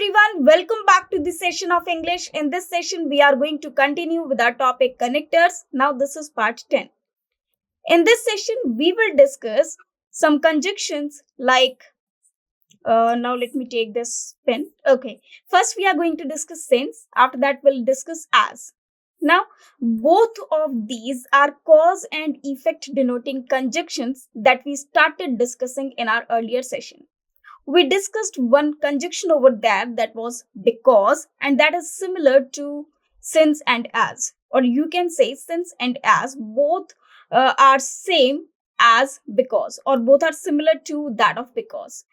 everyone, welcome back to this session of English. In this session, we are going to continue with our topic connectors. Now, this is part 10. In this session, we will discuss some conjunctions like, now let me take this pen. Okay, first we are going to discuss since, after that we'll discuss as. Now, both of these are cause and effect denoting conjunctions that we started discussing in our earlier session. We discussed one conjunction over there that was because, and that is similar to since and as, or you can say since and as both are same as because, or both are similar to that of because.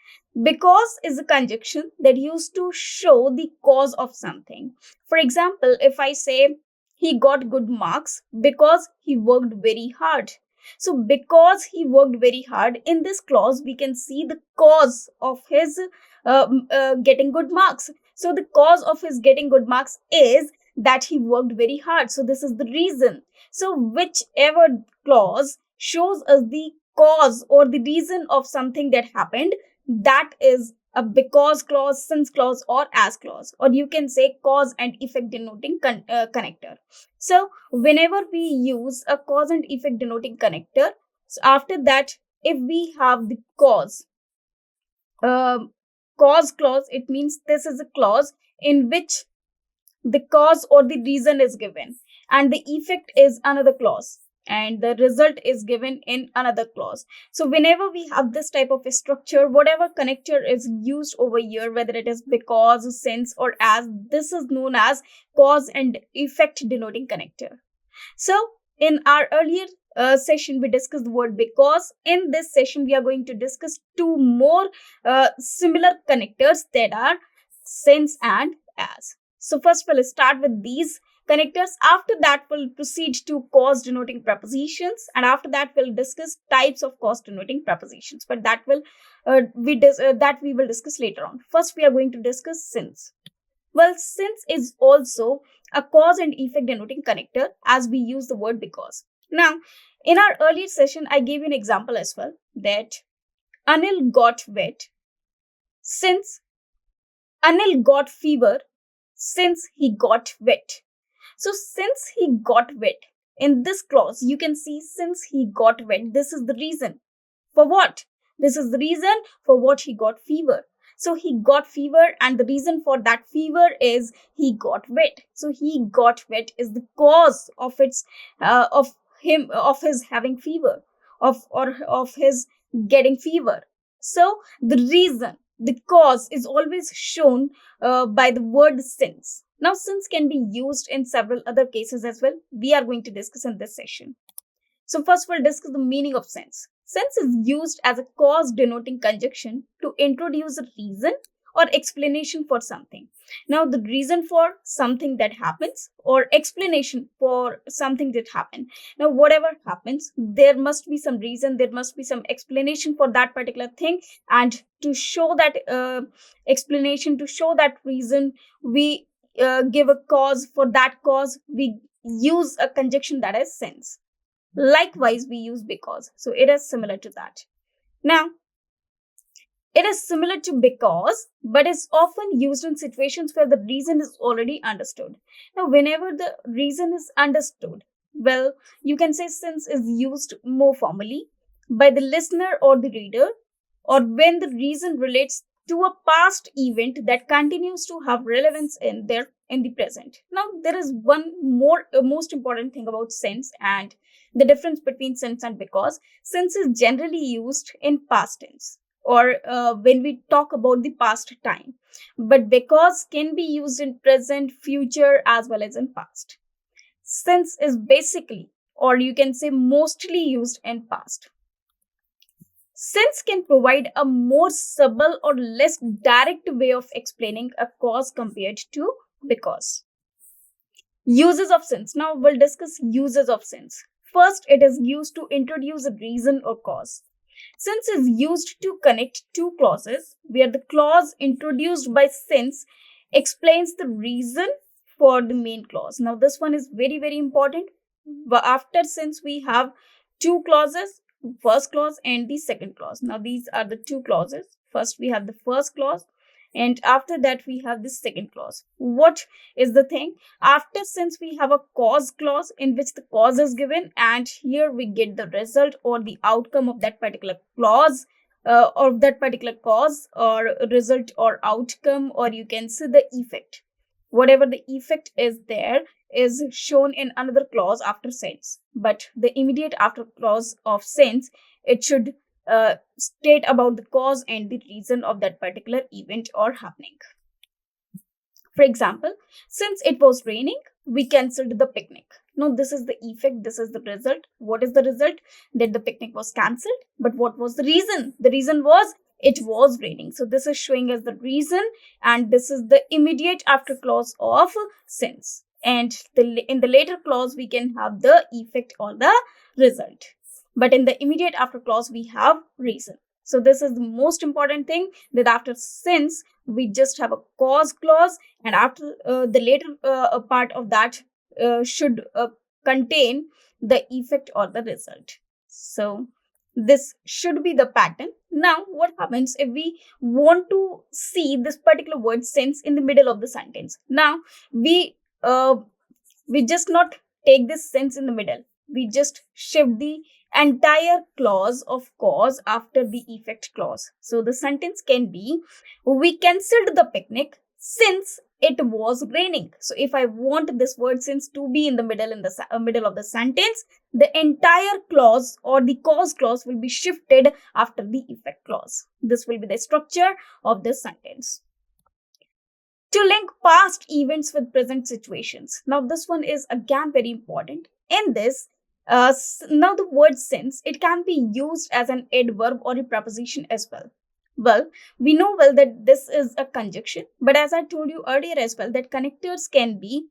Because is a conjunction that used to show the cause of something. For example, if I say he got good marks because he worked very hard. So, because he worked very hard, in this clause, we can see the cause of his getting good marks. So, the cause of his getting good marks is that he worked very hard. So, this is the reason. So, whichever clause shows us the cause or the reason of something that happened, that is a because clause, since clause, or as clause, or you can say cause and effect denoting connector. So whenever we use a cause and effect denoting connector, so after that, if we have the cause clause, it means this is a clause in which the cause or the reason is given, and the effect is another clause, and the result is given in another clause. So whenever we have this type of a structure, whatever connector is used over here, whether it is because, since, or as, this is known as cause and effect denoting connector. So in our earlier session, we discussed the word because. In this session, we are going to discuss two more similar connectors, that are since and as. So first we'll start with these connectors. After that, we'll proceed to cause denoting prepositions, and after that, we'll discuss types of cause denoting prepositions. But that will we will discuss later on. First, we are going to discuss since. Well, since is also a cause and effect denoting connector, as we use the word because. Now, in our earlier session, I gave you an example as well, that Anil got wet since Anil got fever since he got wet. So since he got wet, in this clause, you can see since he got wet, this is the reason. For what? This is the reason for what he got fever. So he got fever, and the reason for that fever is he got wet. So he got wet is the cause of his having fever, of his getting fever. So the reason, the cause is always shown by the word since. Now, since can be used in several other cases as well. We are going to discuss in this session. So first we'll discuss the meaning of since. Since is used as a cause denoting conjunction to introduce a reason or explanation for something. Now, the reason for something that happens or explanation for something that happened. Now, whatever happens, there must be some reason, there must be some explanation for that particular thing, and to show that explanation, to show that reason, we give a cause. For that cause, we use a conjunction that is since. Likewise, we use because. So it is similar to that. Now, it is similar to because, but is often used in situations where the reason is already understood. Now, whenever the reason is understood, well, you can say since is used more formally by the listener or the reader, or when the reason relates to a past event that continues to have relevance in the present. Now, there is one most important thing about since and the difference between since and because. Since is generally used in past tense, or when we talk about the past time, but because can be used in present, future, as well as in past. Since is basically, or you can say mostly, used in past. Since can provide a more subtle or less direct way of explaining a cause compared to because. Uses of since. Now we'll discuss uses of since. First, it is used to introduce a reason or cause. Since is used to connect two clauses, where the clause introduced by since explains the reason for the main clause. Now this one is very, very important. After since, we have two clauses, first clause and the second clause. Now these are the two clauses. First we have the first clause, And after that, we have this second clause. What is the thing? After since, we have a cause clause in which the cause is given, and here we get the result or the outcome of that particular clause, or that particular cause or result or outcome, or you can say the effect. Whatever the effect is there is shown in another clause after since, but the immediate after clause of since, it should state about the cause and the reason of that particular event or happening. For example, since it was raining, we cancelled the picnic. Now, this is the effect, this is the result. What is the result? That the picnic was cancelled. But what was the reason? The reason was it was raining. So, this is showing us the reason, and this is the immediate after clause of since. And in the later clause, we can have the effect or the result. But in the immediate after clause, we have reason. So this is the most important thing, that after since, we just have a cause clause, and after the later part of that should contain the effect or the result. So this should be the pattern. Now, what happens if we want to see this particular word since in the middle of the sentence? Now, we just not take this since in the middle. We just shift the entire clause of cause after the effect clause. So the sentence can be, we cancelled the picnic since it was raining. So if I want this word since to be in the middle of the sentence, the entire clause or the cause clause will be shifted after the effect clause. This will be the structure of this sentence. To link past events with present situations. Now this one is again very important. In this, now the word since, it can be used as an adverb or a preposition as well. Well, we know well that this is a conjunction, but as I told you earlier as well, that connectors can be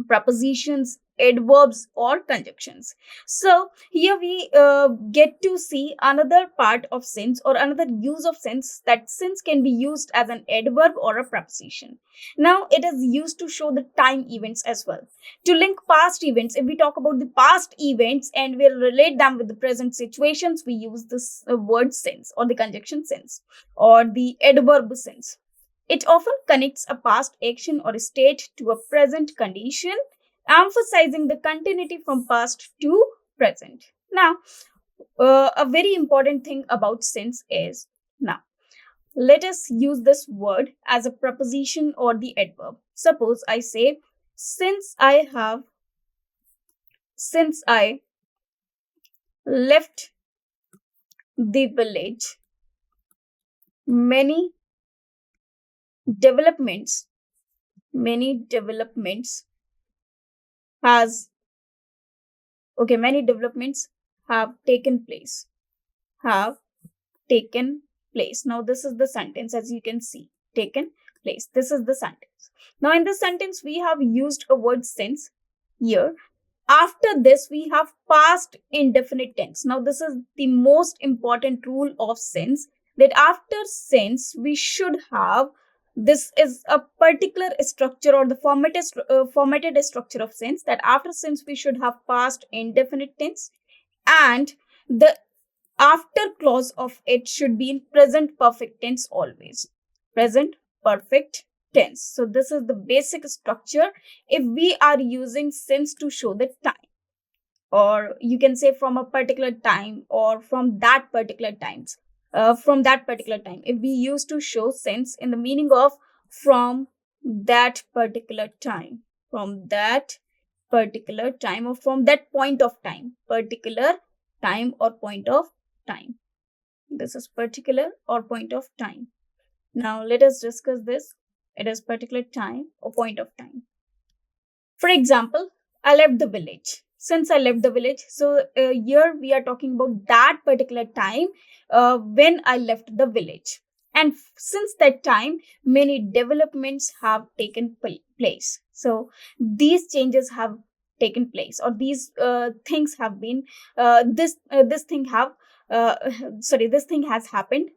prepositions, adverbs, or conjunctions. So here we get to see another part of since, or another use of since, that since can be used as an adverb or a preposition. Now it is used to show the time events as well. To link past events, if we talk about the past events and we'll relate them with the present situations, we use this word since, or the conjunction since, or the adverb since. It often connects a past action or state to a present condition, emphasizing the continuity from past to present. Now, a very important thing about since is, now, let us use this word as a preposition or the adverb. Suppose I say, since I left the village, many developments have taken place. Now this is the sentence, as you can see, taken place. This is the sentence. Now in this sentence, we have used a word since here. After this, we have past indefinite tense. Now this is the most important rule of since, that after since, we should have, this is a particular structure or the formatted structure of since, that after since we should have past indefinite tense, and the after clause of it should be in present perfect tense always. Present perfect tense. So this is the basic structure if we are using since to show the time, or you can say from a particular time, or from that particular times. If we used to show since in the meaning of from that particular time, or from that point of time, particular time or point of time. This is particular or point of time. Now let us discuss this. It is particular time or point of time. For example, I left the village. Since I left the village, so here we are talking about that particular time when I left the village. And since that time, many developments have taken place. So these changes have taken place, or these things have been, this thing has happened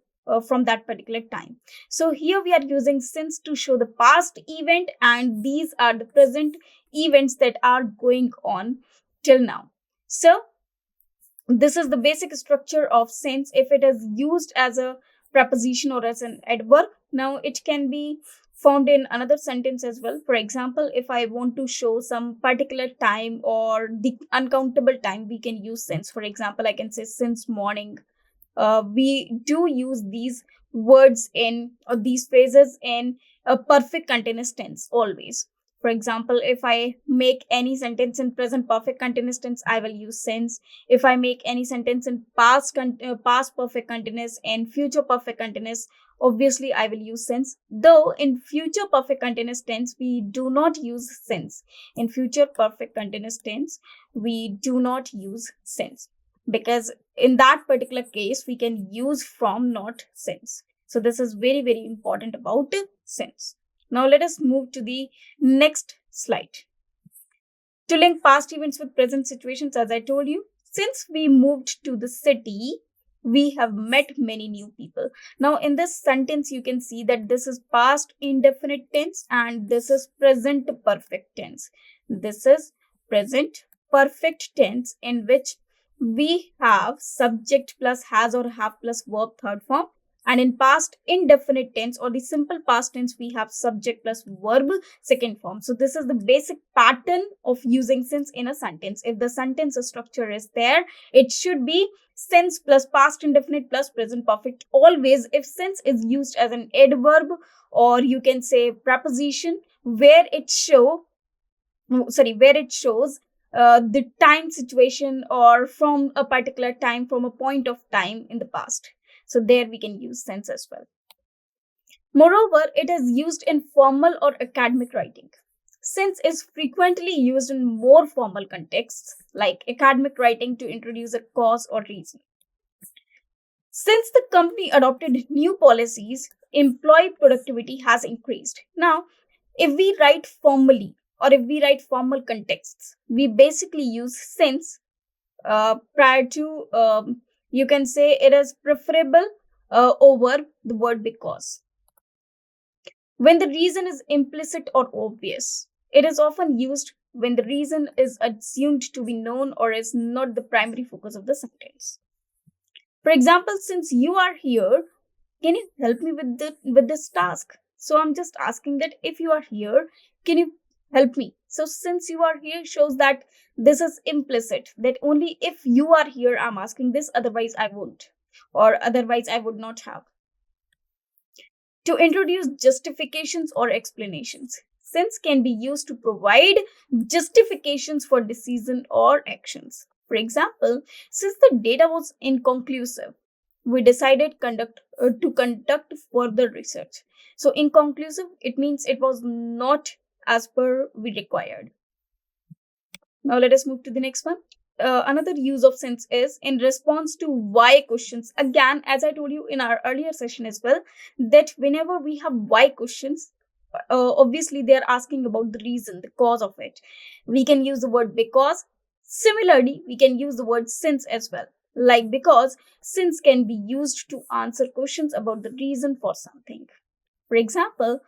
from that particular time. So here we are using since to show the past event, and these are the present events that are going on till now. So this is the basic structure of since if it is used as a preposition or as an adverb. Now it can be found in another sentence as well. For example, if I want to show some particular time or the uncountable time, we can use since. For example, I can say since morning. We do use these words in, or these phrases in, a perfect continuous tense always. For example, if I make any sentence in present perfect continuous tense, I will use since. If I make any sentence in past perfect continuous and future perfect continuous, obviously I will use since. Though in future perfect continuous tense, we do not use since. In future perfect continuous tense, we do not use since, because in that particular case we can use from, not since. So this is very, very important about since. Now let us move to the next slide. To link past events with present situations, as I told you, since we moved to the city, we have met many new people. Now in this sentence you can see that this is past indefinite tense and this is present perfect tense. This is present perfect tense in which we have subject plus has or have plus verb third form, and in past indefinite tense or the simple past tense we have subject plus verb second form. So this is the basic pattern of using since in a sentence. If the sentence structure is there, it should be since plus past indefinite plus present perfect always. If since is used as an adverb, or you can say preposition, where it shows the time situation or from a particular time, from a point of time in the past. So there we can use since as well. Moreover, it is used in formal or academic writing. Since is frequently used in more formal contexts like academic writing to introduce a cause or reason. Since the company adopted new policies, employee productivity has increased. Now, if we write formally or if we write formal contexts, we basically use since prior to, you can say it is preferable over the word because. When the reason is implicit or obvious, it is often used when the reason is assumed to be known or is not the primary focus of the sentence. For example, since you are here, can you help me with this task? So I'm just asking that if you are here, can you help me? So since you are here shows that this is implicit, that only if you are here I'm asking this, otherwise I won't, or otherwise I would not have. To introduce justifications or explanations, since can be used to provide justifications for decision or actions. For example, since the data was inconclusive, we decided to conduct further research. So inconclusive, it means it was not as per we required. Now let us move to the next one. Another use of since is in response to why questions. Again, as I told you in our earlier session as well, that whenever we have why questions, obviously they are asking about the reason, the cause of it. We can use the word because. Similarly, we can use the word since as well. Like because, since can be used to answer questions about the reason for something. For example,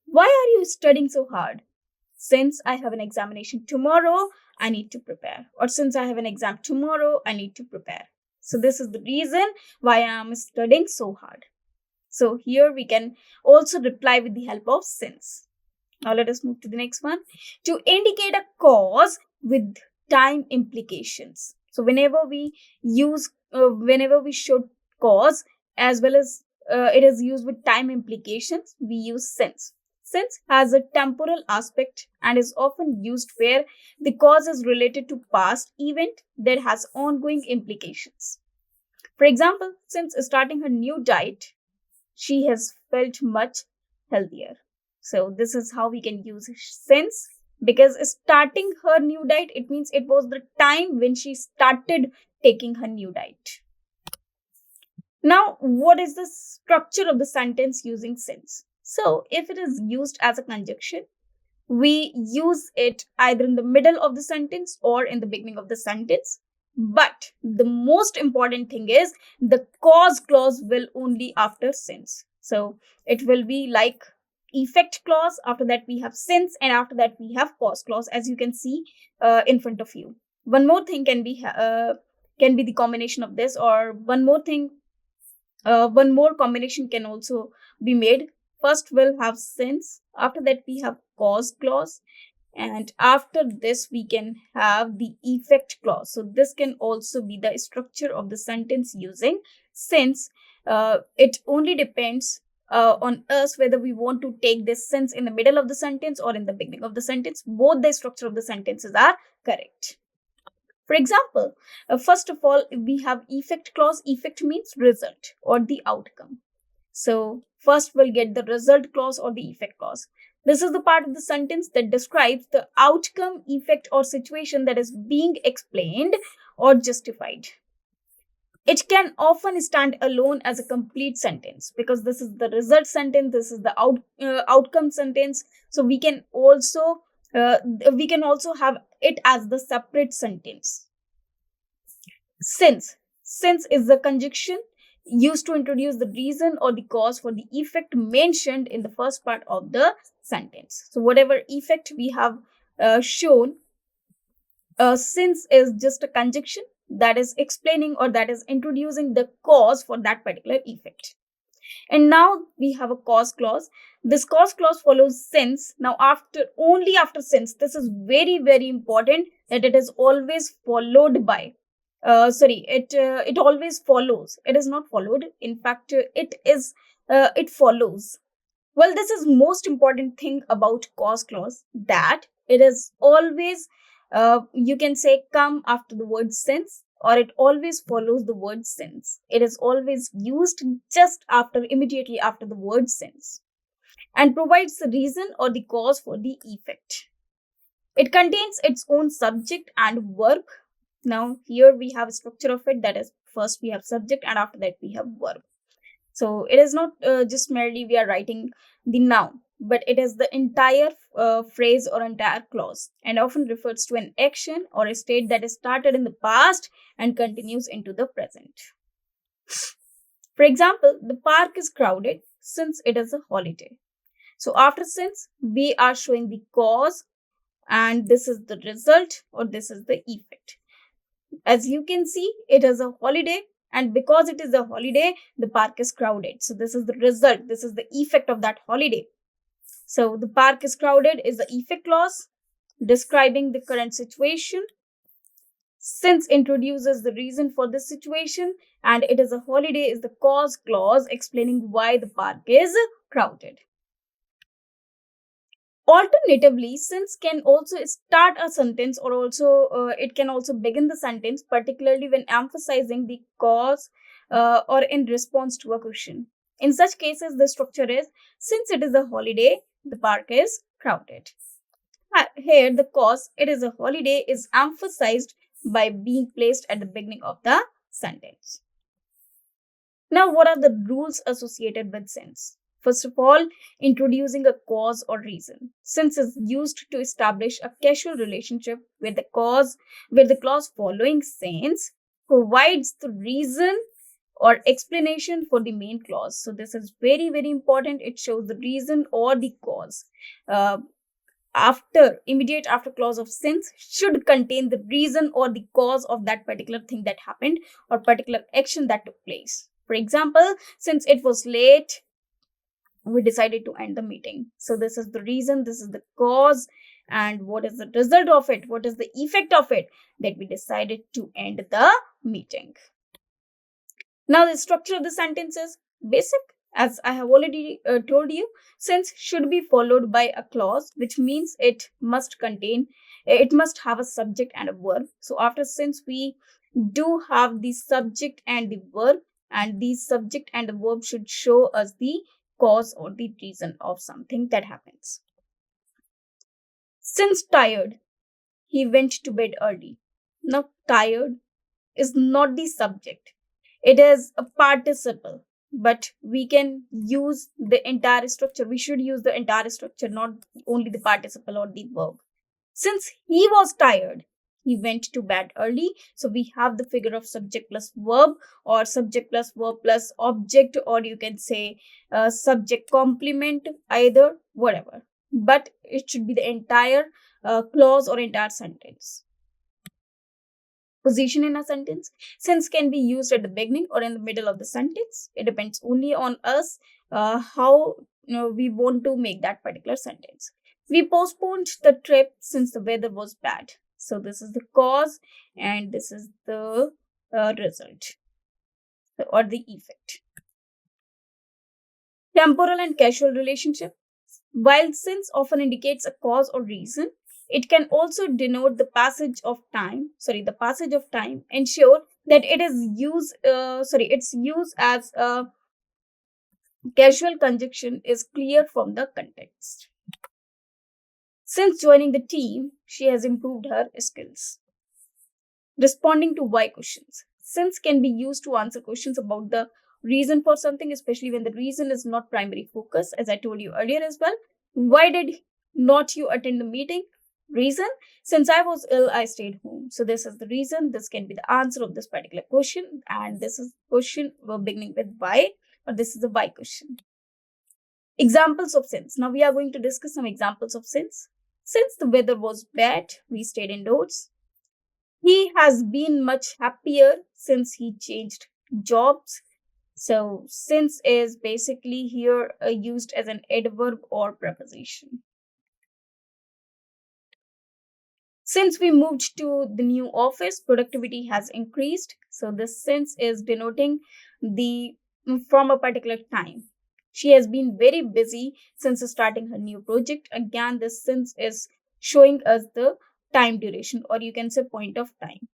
why are you studying so hard? Since I have an examination tomorrow, I need to prepare. Or since I have an exam tomorrow, I need to prepare. So this is the reason why I am studying so hard. So here we can also reply with the help of since. Now let us move to the next one. To indicate a cause with time implications. So whenever we show cause as well as it is used with time implications, we use since. Since has a temporal aspect and is often used where the cause is related to past event that has ongoing implications. For example, since starting her new diet, she has felt much healthier. So this is how we can use since, because starting her new diet, it means it was the time when she started taking her new diet. Now, what is the structure of the sentence using since? So if it is used as a conjunction, we use it either in the middle of the sentence or in the beginning of the sentence. But the most important thing is the cause clause will only after since. So it will be like effect clause, after that we have since, and after that we have cause clause, as you can see in front of you. One more thing can be the combination of this, or one more thing One more combination can also be made. First, we'll have since. After that, we have cause clause. And after this, we can have the effect clause. So this can also be the structure of the sentence using since. It only depends on us whether we want to take this since in the middle of the sentence or in the beginning of the sentence. Both the structure of the sentences are correct. For example, first of all, we have effect clause. Effect means result or the outcome. So first we'll get the result clause or the effect clause. This is the part of the sentence that describes the outcome, effect, or situation that is being explained or justified. It can often stand alone as a complete sentence because this is the result sentence, this is the outcome sentence. So uh, we can also have it as the separate sentence. Since is the conjunction used to introduce the reason or the cause for the effect mentioned in the first part of the sentence. So whatever effect we have shown, since is just a conjunction that is explaining or that is introducing the cause for that particular effect. And now we have a cause clause. This cause clause follows since. Now after since, this is very very important that it is always followed by it always follows. It is not followed. In fact, it follows. Well, this is most important thing about cause clause, that it is always you can say come after the word since, or it always follows the word since. It is always used just after, immediately after the word since, and provides the reason or the cause for the effect. It contains its own subject and verb. Now here we have a structure of it, that is first we have subject and after that we have verb. So it is not just merely we are writing the noun, but it is the entire phrase or entire clause, and often refers to an action or a state that is started in the past and continues into the present. For example, the park is crowded since it is a holiday. So after since, we are showing the cause, and this is the result or this is the effect. As you can see, it is a holiday, and because it is a holiday, the park is crowded. So this is the result, this is the effect of that holiday. So the park is crowded is the effect clause describing the current situation. Since introduces the reason for this situation, and it is a holiday is the cause clause explaining why the park is crowded. Alternatively, since can also start a sentence, or also it can also begin the sentence, particularly when emphasizing the cause or in response to a question. In such cases, the structure is since it is a holiday, the park is crowded. Here, the cause, it is a holiday, is emphasized by being placed at the beginning of the sentence. Now, what are the rules associated with since? First of all, introducing a cause or reason. Since is used to establish a causal relationship with the clause following since provides the reason or explanation for the main clause. So this is very, very important. It shows the reason or the cause. Immediate after clause of since should contain the reason or the cause of that particular thing that happened or particular action that took place. For example, since it was late, we decided to end the meeting. So this is the reason, this is the cause, and what is the result of it, what is the effect of it, that we decided to end the meeting. Now the structure of the sentence is basic. As I have already told you, since should be followed by a clause, which means it must have a subject and a verb. So after since, we do have the subject and the verb, and the subject and the verb should show us the cause or the reason of something that happens. Since tired, he went to bed early. Now tired is not the subject, it is a participle, but we can use the entire structure. We should use the entire structure, not only the participle or the verb. Since he was tired, he went to bed early. So we have the figure of subject plus verb, or subject plus verb plus object, or you can say subject complement, either, whatever. But it should be the entire clause or entire sentence. position in a sentence. Since can be used at the beginning or in the middle of the sentence. It depends only on us how we want to make that particular sentence. We postponed the trip since the weather was bad. So this is the cause and this is the result or the effect. Temporal and casual relationship. While since often indicates a cause or reason, it can also denote the passage of time, ensure that its use as a casual conjunction is clear from the context. Since joining the team, she has improved her skills. Responding to why questions. Since can be used to answer questions about the reason for something, especially when the reason is not primary focus, as I told you earlier as well. Why did not you attend the meeting? Reason, since I was ill, I stayed home. So this is the reason. This can be the answer of this particular question. And this is question beginning with why, or this is the why question. Examples of since. Now we are going to discuss some examples of since. Since the weather was bad, we stayed indoors. He has been much happier since he changed jobs. So, since is basically here used as an adverb or preposition. Since we moved to the new office, productivity has increased. So, this since is denoting the from a particular time. She has been very busy since starting her new project. Again, this since is showing us the time duration, or you can say point of time.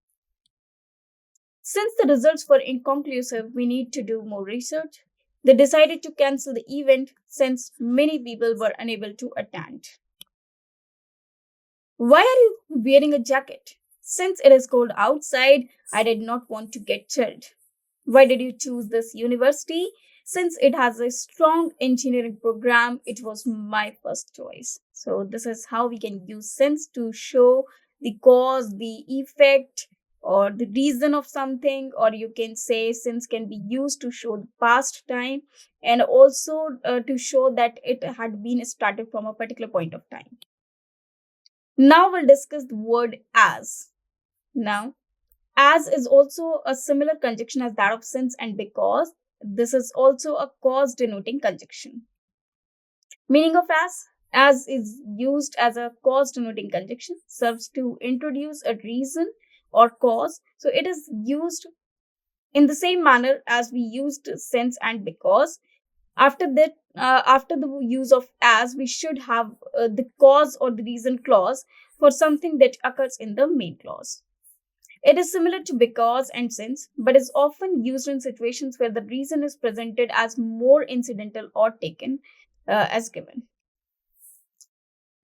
Since the results were inconclusive, we need to do more research. They decided to cancel the event since many people were unable to attend. Why are you wearing a jacket? Since it is cold outside, I did not want to get chilled. Why did you choose this university? Since it has a strong engineering program, it was my first choice. So, this is how we can use since to show the cause, the effect, or the reason of something, or you can say since can be used to show the past time and also to show that it had been started from a particular point of time. Now we'll discuss the word as. Now, as is also a similar conjunction as that of since and because. This is also a cause denoting conjunction. Meaning of as is used as a cause denoting conjunction, serves to introduce a reason or cause. So it is used in the same manner as we used since and because. After the use of as, we should have the cause or the reason clause for something that occurs in the main clause. It is similar to because and since, but is often used in situations where the reason is presented as more incidental or taken as given.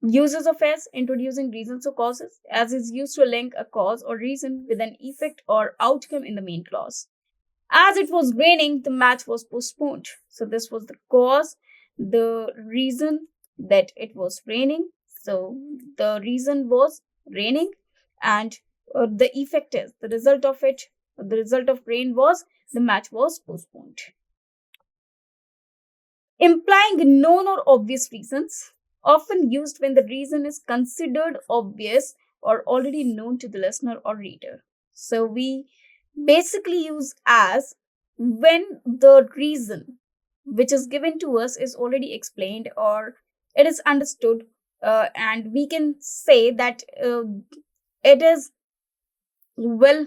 Uses of as, introducing reasons or causes. As is used to link a cause or reason with an effect or outcome in the main clause. As it was raining, the match was postponed. So this was the cause, the reason that it was raining. So the reason was raining, and the effect is the result of it. The result of rain was the match was postponed. Implying known or obvious reasons, often used when the reason is considered obvious or already known to the listener or reader. So we basically use as when the reason which is given to us is already explained or it is understood, and we can say that it is well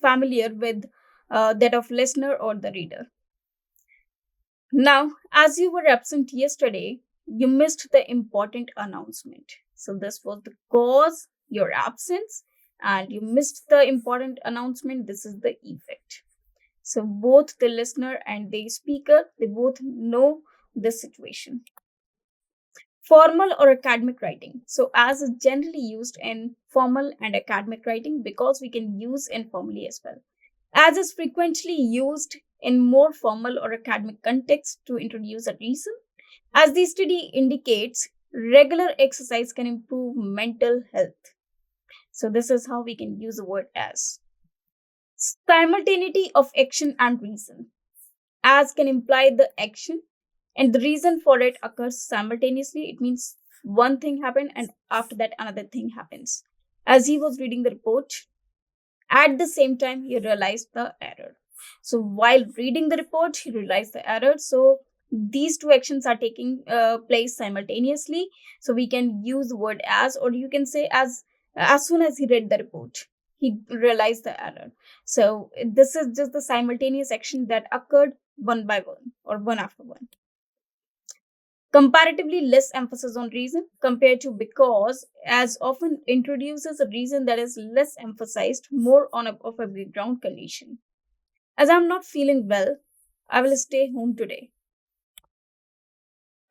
familiar with that of listener or the reader. Now, as you were absent yesterday, you missed the important announcement. So this was the cause, your absence, and you missed the important announcement. This is the effect. So both the listener and the speaker, they both know the situation. Formal or academic writing. So as is generally used in formal and academic writing because we can use informally as well. As is frequently used in more formal or academic context to introduce a reason. As the study indicates, regular exercise can improve mental health. So this is how we can use the word as. Simultaneity of action and reason. As can imply the action and the reason for it occurs simultaneously. It means one thing happened and after that another thing happens. As he was reading the report, At the same time, you realize the error. So while reading the report, you realize the error. So these two actions are taking place simultaneously. So we can use the word as, or you can say as soon as he read the report, he realized the error. So this is just the simultaneous action that occurred one by one or one after one. Comparatively less emphasis on reason compared to because, as often introduces a reason that is less emphasized, more on of a background condition. As I'm not feeling well, I will stay home today.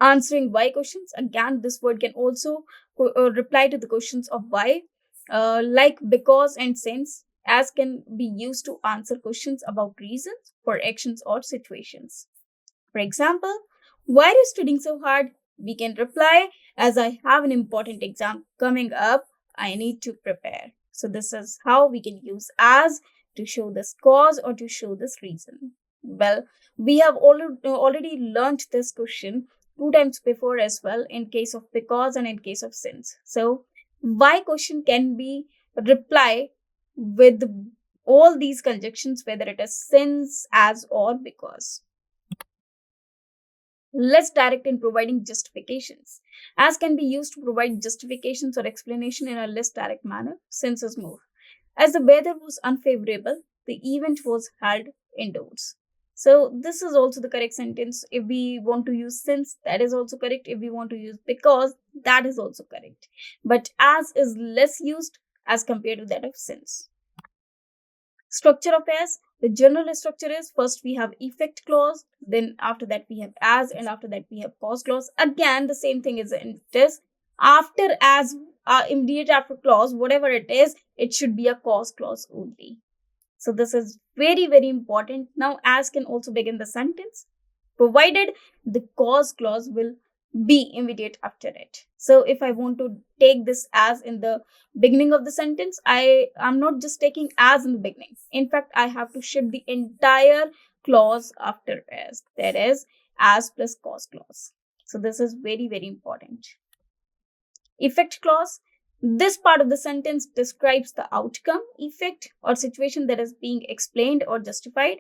Answering why questions, again, this word can also reply to the questions of why, like because and since, as can be used to answer questions about reasons for actions or situations. For example, why are you studying so hard? We can reply, as I have an important exam coming up, I need to prepare. So, this is how we can use as to show this cause or to show this reason. Well, we have already learned this question two times before as well, in case of because and in case of since. So, why question can be reply with all these conjunctions, whether it is since, as, or because. Less direct in providing justifications. As can be used to provide justifications or explanation in a less direct manner, since is more. As the weather was unfavorable, the event was held indoors. So this is also the correct sentence. If we want to use since, that is also correct. If we want to use because, that is also correct. But as is less used as compared to that of since. Structure of as, the general structure is first we have effect clause, then after that we have as, and after that we have cause clause. Again, the same thing is in this. After as, immediate after clause, whatever it is, it should be a cause clause only. So this is very, very important. Now, as can also begin the sentence, provided the cause clause will be immediate after it. So if I want to take this as in the beginning of the sentence, I am not just taking as in the beginning. In fact, I have to shift the entire clause after as. That is as plus cause clause. So this is very, very important. Effect clause. This part of the sentence describes the outcome, effect, or situation that is being explained or justified.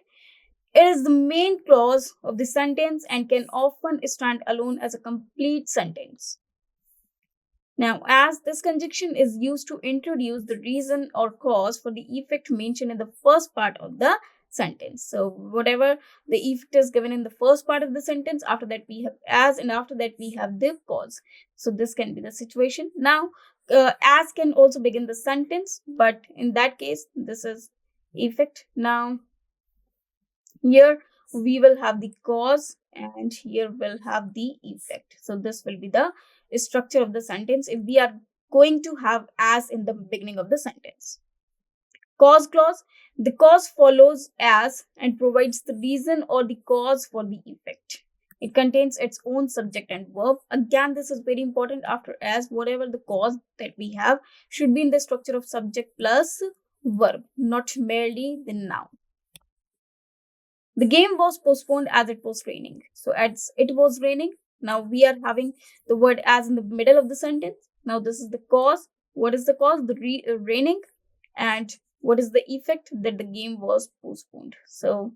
It is the main clause of the sentence and can often stand alone as a complete sentence. Now, as this conjunction is used to introduce the reason or cause for the effect mentioned in the first part of the sentence. So, whatever the effect is given in the first part of the sentence, after that we have as, and after that we have the cause. So, this can be the situation. Now, as can also begin the sentence, but in that case, this is effect. Now, here we will have the cause and here we'll have the effect. So this will be the structure of the sentence if we are going to have as in the beginning of the sentence. Cause clause. The cause follows as and provides the reason or the cause for the effect. It contains its own subject and verb. Again, this is very important. After as, whatever the cause that we have should be in the structure of subject plus verb, not merely the noun. The game was postponed as it was raining. So as it was raining, now we are having the word as in the middle of the sentence. Now this is the cause. What is the cause? The raining. And what is the effect? That the game was postponed. So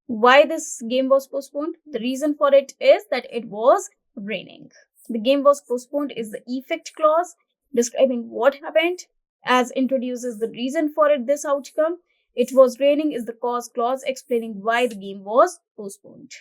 why this game was postponed? The reason for it is that it was raining. The game was postponed is the effect clause describing what happened, as introduces the reason for it, this outcome. It was raining is the cause clause explaining why the game was postponed.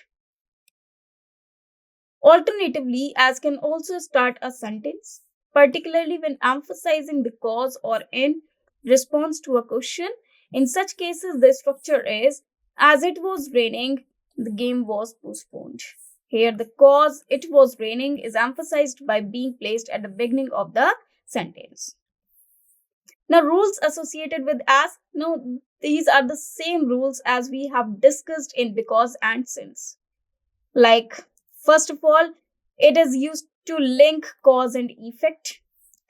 Alternatively, as can also start a sentence, particularly when emphasizing the cause or in response to a question. In such cases, the structure is as it was raining, the game was postponed. Here, the cause it was raining is emphasized by being placed at the beginning of the sentence. Now, rules associated with as, no, these are the same rules as we have discussed in because and since. Like, first of all, it is used to link cause and effect,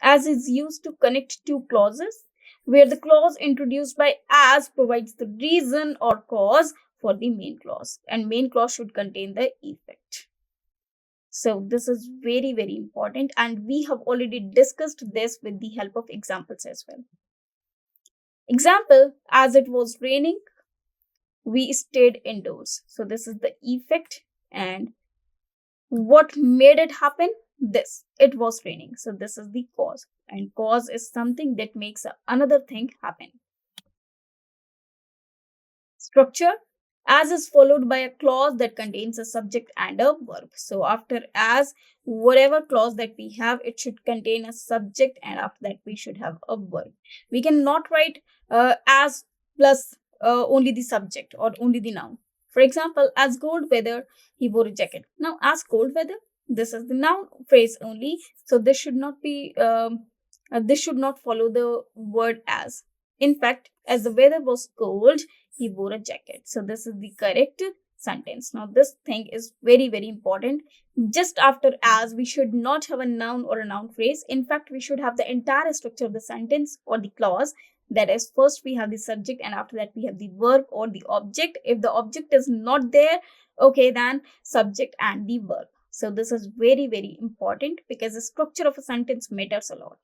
as is used to connect two clauses, where the clause introduced by as provides the reason or cause for the main clause, and main clause should contain the effect. So this is very, very important, and we have already discussed this with the help of examples as well. Example, as it was raining, we stayed indoors. So this is the effect. And what made it happen? This. It was raining. So this is the cause. And cause is something that makes another thing happen. Structure, as is followed by a clause that contains a subject and a verb. So after as, whatever clause that we have, it should contain a subject, and after that we should have a verb. We cannot write as plus only the subject or only the noun. For example, as cold weather, he wore a jacket. Now, as cold weather, this is the noun phrase only. So this should not be this should not follow the word as. In fact, as the weather was cold, he wore a jacket. So this is the correct sentence. Now this thing is very, very important. Just after as, we should not have a noun or a noun phrase. In fact, we should have the entire structure of the sentence or the clause. That is, first we have the subject, and after that we have the verb or the object. If the object is not there, okay, then subject and the verb. So this is very, very important because the structure of a sentence matters a lot.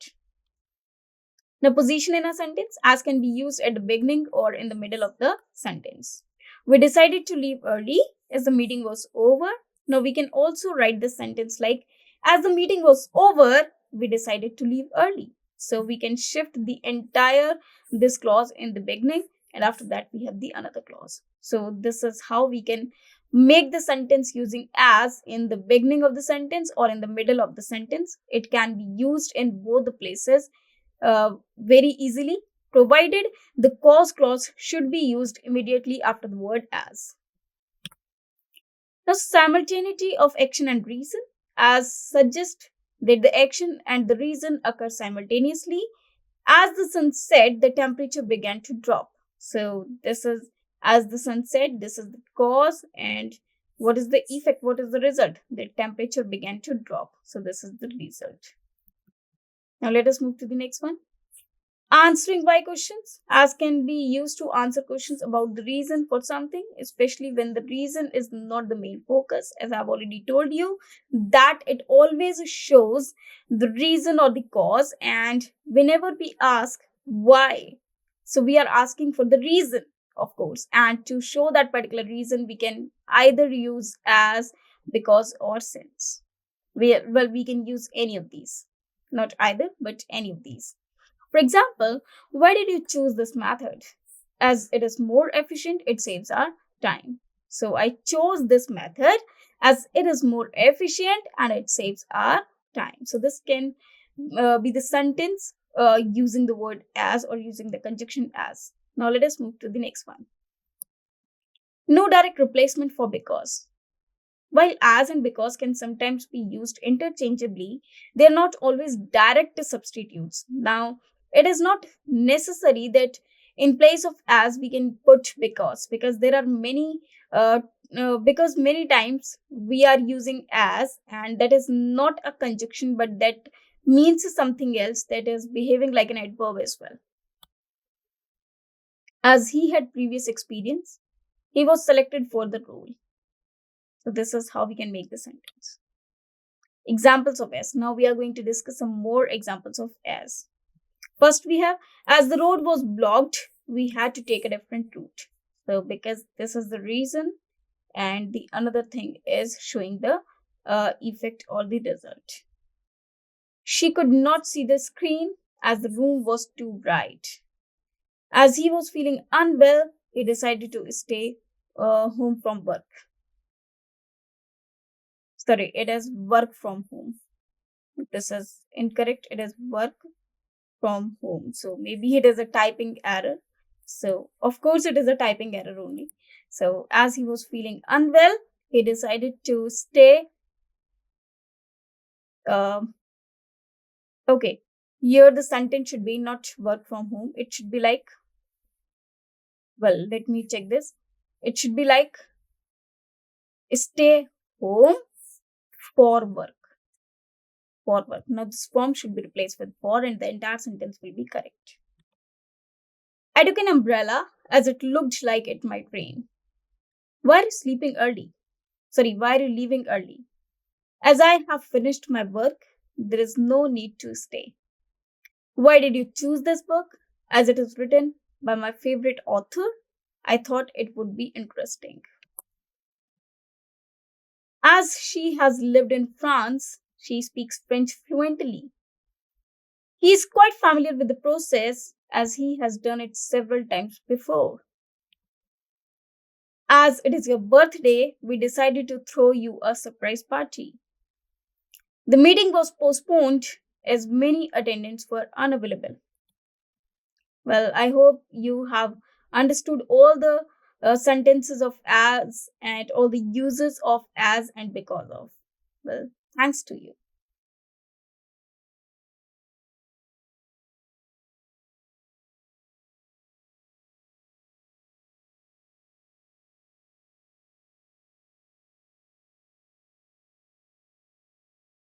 Now, position in a sentence, as can be used at the beginning or in the middle of the sentence. We decided to leave early as the meeting was over. Now, we can also write the sentence like, as the meeting was over, we decided to leave early. So, we can shift the entire this clause in the beginning, and after that we have the another clause. So, this is how we can make the sentence using as in the beginning of the sentence or in the middle of the sentence. It can be used in both the places very easily, provided the cause clause should be used immediately after the word as. Now, simultaneity of action and reason, as suggests that the action and the reason occur simultaneously. As the sun set, the temperature began to drop. So this is, as the sun set, this is the cause, and what is the effect? What is the result? The temperature began to drop. So this is the result. Now let us move to the next one. Answering why questions, as can be used to answer questions about the reason for something, especially when the reason is not the main focus. As I've already told you, that it always shows the reason or the cause, and whenever we ask why, so we are asking for the reason, of course, and to show that particular reason, we can either use as, because, or since. We can use any of these, not either, but any of these. For example, why did you choose this method? As it is more efficient, it saves our time. So I chose this method as it is more efficient and it saves our time. So this can be the sentence using the word as or using the conjunction as. Now let us move to the next one. No direct replacement for because. While as and because can sometimes be used interchangeably, they are not always direct substitutes. Now, it is not necessary that in place of as we can put because there are many because many times we are using as, and that is not a conjunction, but that means something else, that is behaving like an adverb as well. As he had previous experience, he was selected for the role. So this is how we can make the sentence. Examples of as. Now we are going to discuss some more examples of as. First we have, as the road was blocked, we had to take a different route. So because this is the reason, and the another thing is showing the effect or the result. She could not see the screen as the room was too bright. As he was feeling unwell, he decided to stay home from work. Sorry, it is work from home. This is incorrect. It is work from home. So maybe it is a typing error. So of course it is a typing error only. So as he was feeling unwell, he decided to stay. Okay, here the sentence should be not work from home. It should be like, well, let me check this. It should be like stay home for work. For work. Now this form should be replaced with for, and the entire sentence will be correct. I took an umbrella as it looked like it might rain. Why are you sleeping early? Sorry, why are you leaving early? As I have finished my work, there is no need to stay. Why did you choose this book? As it is written, by my favorite author. I thought it would be interesting. As she has lived in France, she speaks French fluently. He is quite familiar with the process as he has done it several times before. As it is your birthday, we decided to throw you a surprise party. The meeting was postponed as many attendants were unavailable. Well, I hope you have understood all the sentences of as and all the uses of as and because of. Well, thanks to you.